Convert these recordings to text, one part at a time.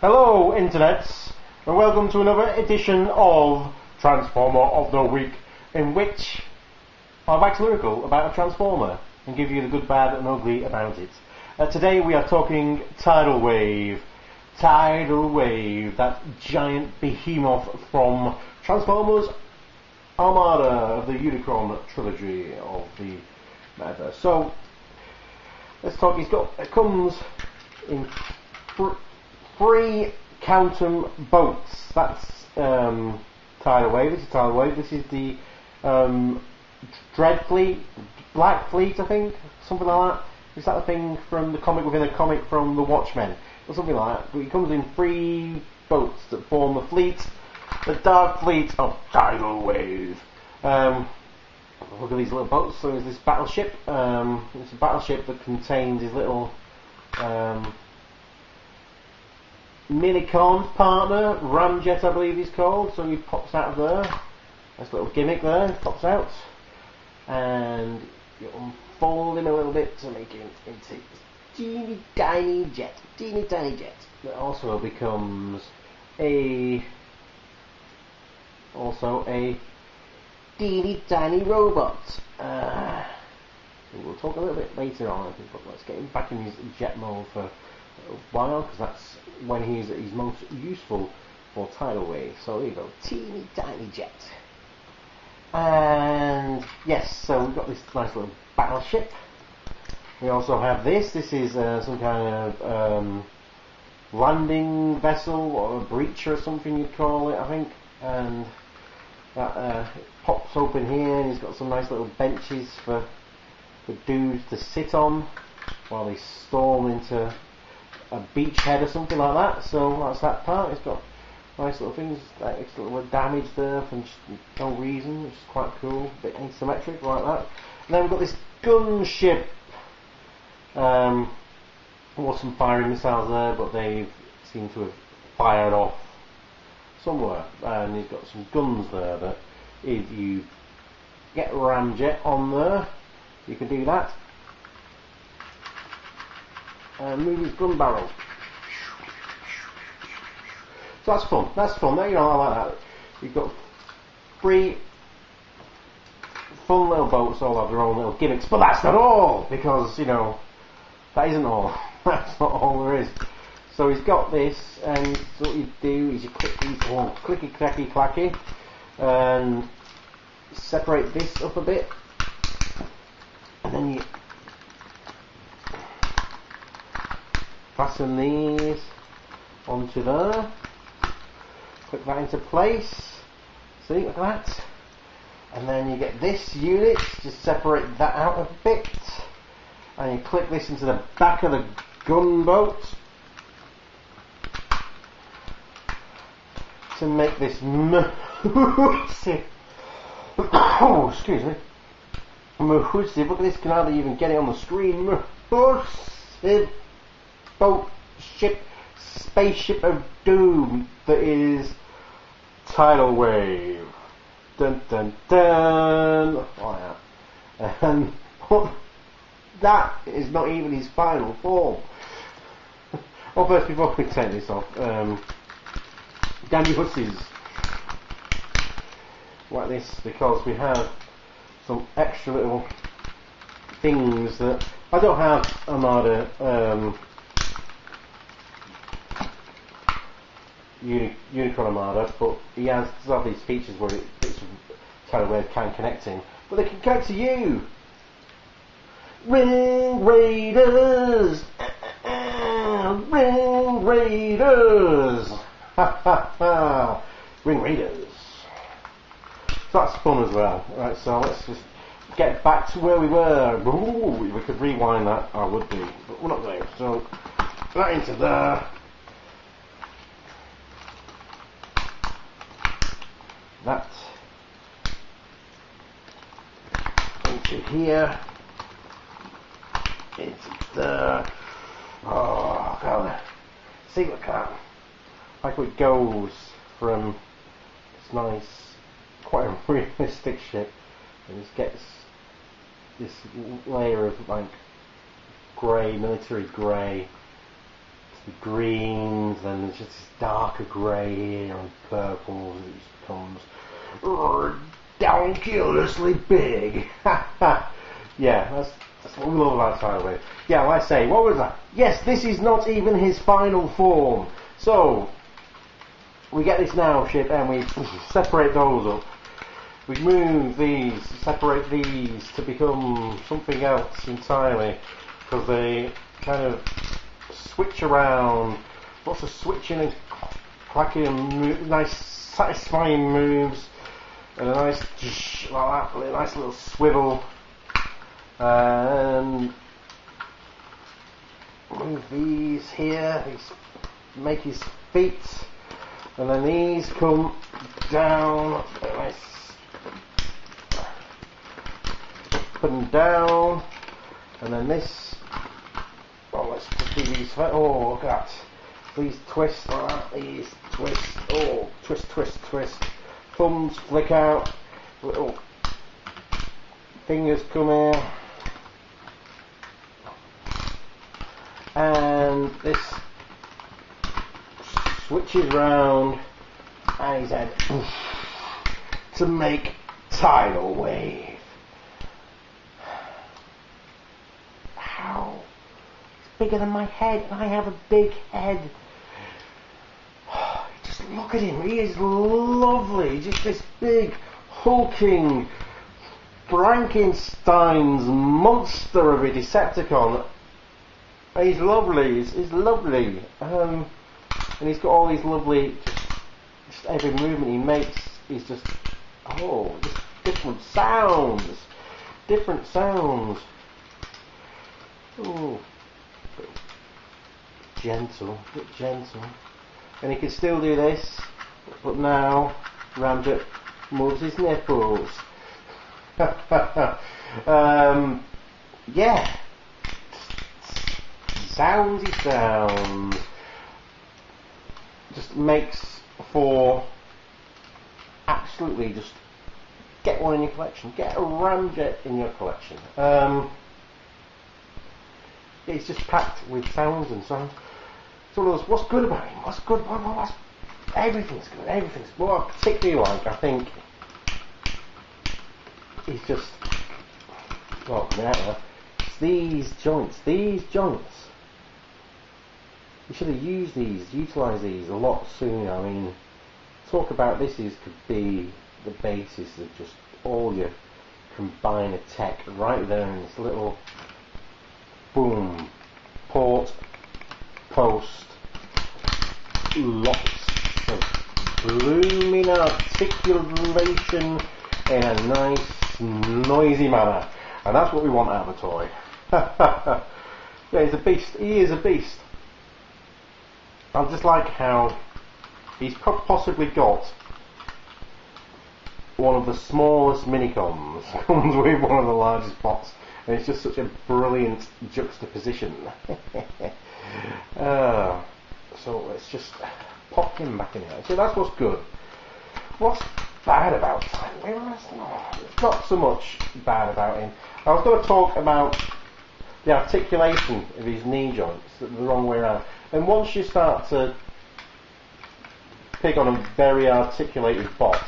Hello internets, and welcome to another edition of Transformer of the Week, in which I'll wax lyrical about a Transformer and give you the good, bad and ugly about it. Today we are talking Tidalwave. Tidalwave, that giant behemoth from Transformers Armada of the Unicron trilogy of the Metaverse. So let's talk. It comes in three Quantum boats. That's Tidalwave. This is Tidalwave. This is the Dread Fleet, Black Fleet, I think, something like that. Is that the thing from the comic within a comic from the Watchmen, or something like that? But it comes in three boats that form the fleet, the Dark Fleet of Tidalwave. Look at these little boats. So there's this battleship. It's a battleship that contains his little Minicon's partner, Ramjet I believe he's called. So he pops out of there. Nice little gimmick there, pops out. And you unfold him a little bit to make him into teeny tiny jet. That also becomes a teeny tiny robot. We'll talk a little bit later on, I think, but let's get him back in his jet mode for a while, because that's when he's most useful for Tidalwave. So there you go, teeny tiny jet. And yes, so we've got this nice little battleship. We also have this. This is some kind of landing vessel, or a breacher or something you'd call it, I think. And that pops open here, and he's got some nice little benches for dudes to sit on while they storm into a beachhead or something like that. So that's that part. It's got nice little things, like it's a little damage there for just no reason, which is quite cool, a bit asymmetric like that. And then we've got this gunship. There was some firing missiles there, but they seem to have fired off somewhere. And you've got some guns there that if you get Ramjet on there, you can do that. And move his gun barrel. So that's fun. You know, I like that. You've got three fun little boats, all have their own little gimmicks, but that's not all, because you know that isn't all. That's not all there is. So he's got this, and so what you do is you click these clicky clacky clacky, and separate this up a bit, and then you fasten these onto there. Click that into place. See, look at that. And then you get this unit, just separate that out a bit, and you click this into the back of the gunboat to make this oh, excuse me. Massive. Look at this, can hardly even get it on the screen. Massive boat ship, spaceship of doom that is Tidalwave. Dun dun dun. Oh yeah. And that is not even his final form. Well, first, before we take this off, Danny Hussies like this, because we have some extra little things that I don't have Armada Unicron Armada, but he has these features where bits of Tidalwave can connect in, but they can connect to you. Ring Raiders! Ring Raiders! Ha ha ha! Ring Raiders! So that's fun as well. Right, so let's just get back to where we were. Ooh, if we could rewind that, I would be, but we're not going to. So, that into there. That into here, into there. Oh god, see, look at that. Like it goes from this nice, quite a realistic ship, and just gets this layer of like grey, military grey, greens, then there's just this darker grey here and purples. It just becomes ridiculously big. Yeah, that's what we love about Tidalwave. Yeah, like I say, what was that? Yes, this is not even his final form. So we get this now ship and we separate those up. We move these, separate these to become something else entirely, because they kind of switch around. Lots of switching and cracking and nice satisfying moves, and a nice like that, a nice little swivel, and move these here. These make his feet, and then these come down. Nice. Up and down, and then this. Oh, let's just do these. Oh, look at that. These twist like that. These twist. Oh, twist, twist, twist. Thumbs flick out. Little fingers come here, and this switches round, and his head to make Tidalwave. Bigger than my head, and I have a big head. Just look at him, he is lovely. Just this big, hulking Frankenstein's monster of a Decepticon. He's lovely, he's lovely. And he's got all these lovely, just every movement he makes is just, just different sounds. Different sounds. Oh. Gentle, a bit gentle, and he can still do this, but now Ramjet moves his nipples. Yeah, sounds he sounds, just makes for absolutely just get one in your collection, get a Ramjet in your collection. It's just packed with sounds and sounds. So what's good about him? What's good? Everything's good. Everything's good. What I particularly like, I think, is just it's these joints. These joints. You should have utilised these a lot sooner. I mean, talk about this could be the basis of just all your combiner tech right there in this little. Boom, port, post, lots of blooming articulation in a nice, noisy manner, and that's what we want out of a toy. Yeah, he's a beast. He is a beast. I just like how he's possibly got one of the smallest minicons comes with one of the largest pots. And it's just such a brilliant juxtaposition. So let's just pop him back in here. So that's what's good. What's bad about him? It's not so much bad about him. I was going to talk about the articulation of his knee joints, the wrong way around. And once you start to pick on a very articulated bot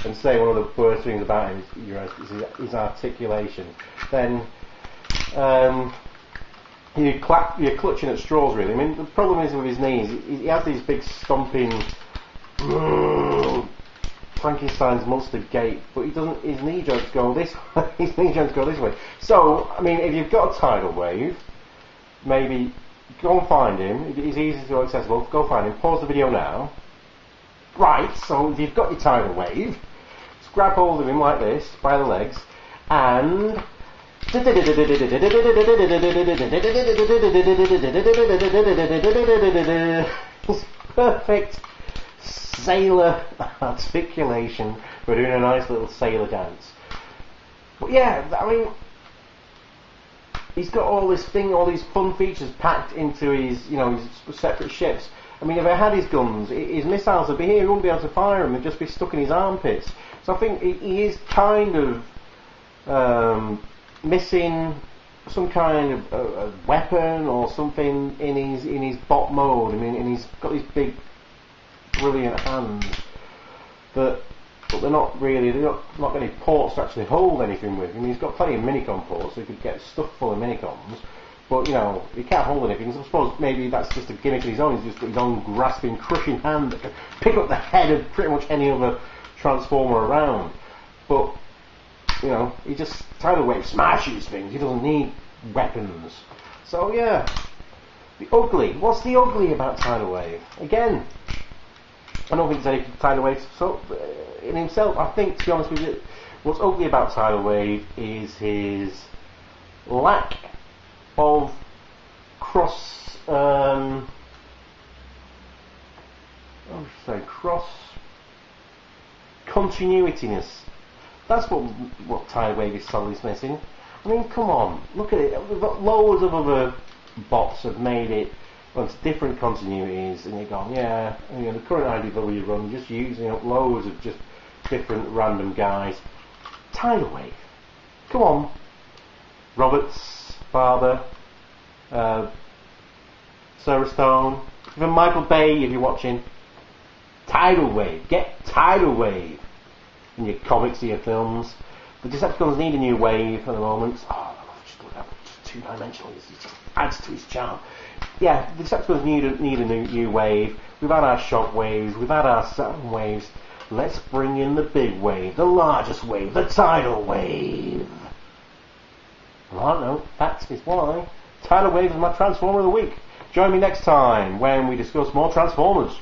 and say one of the worst things about him is his articulation, then you're clutching at straws, really. I mean, the problem is with his knees, he has these big stomping Frankenstein's monster gait, but he doesn't. His knee joints go this way. His knee joints go this way. So, I mean, if you've got a Tidalwave, maybe go and find him. He's easy to accessible. Go find him. Pause the video now. Right. So, if you've got your Tidalwave, just grab hold of him like this by the legs and. Perfect sailor articulation. We're doing a nice little sailor dance. But yeah, I mean, he's got all this thing, all these fun features packed into his, his separate ships. I mean, if I had his guns, his missiles would be here. He wouldn't be able to fire them; they'd just be stuck in his armpits. So I think he is kind of missing some kind of a weapon or something in his bot mode. I mean, and he's got these big, brilliant hands but they're not got any ports to actually hold anything with. I mean, he's got plenty of minicom ports, so he could get stuff full of minicoms. But you know, he can't hold anything. So I suppose maybe that's just a gimmick of his own. He's just got his own grasping, crushing hand that can pick up the head of pretty much any other transformer around. But you know, he just Tidalwave smashes things. He doesn't need weapons. So yeah, the ugly. What's the ugly about Tidalwave? Again, I don't think there's any Tidalwave so in himself. I think, to be honest with you, what's ugly about Tidalwave is his lack of cross continuityness. That's what Tidalwave is solidly missing. I mean, come on, look at it. We've got loads of other bots have made it onto different continuities, and you're going, yeah, you know, the current IDW run just using up loads of just different random guys. Tidalwave, come on, Roberts, Father, Sarah Stone, even Michael Bay, if you're watching. Tidalwave, get Tidalwave in your comics, and your films. The Decepticons need a new wave at the moment. Oh, just look at that, two-dimensional. It just adds to his charm. Yeah, the Decepticons need a new wave. We've had our shock waves, we've had our Saturn waves. Let's bring in the big wave, the largest wave, the tidal wave. Well, I don't know, that is why Tidalwave is my Transformer of the Week. Join me next time when we discuss more Transformers.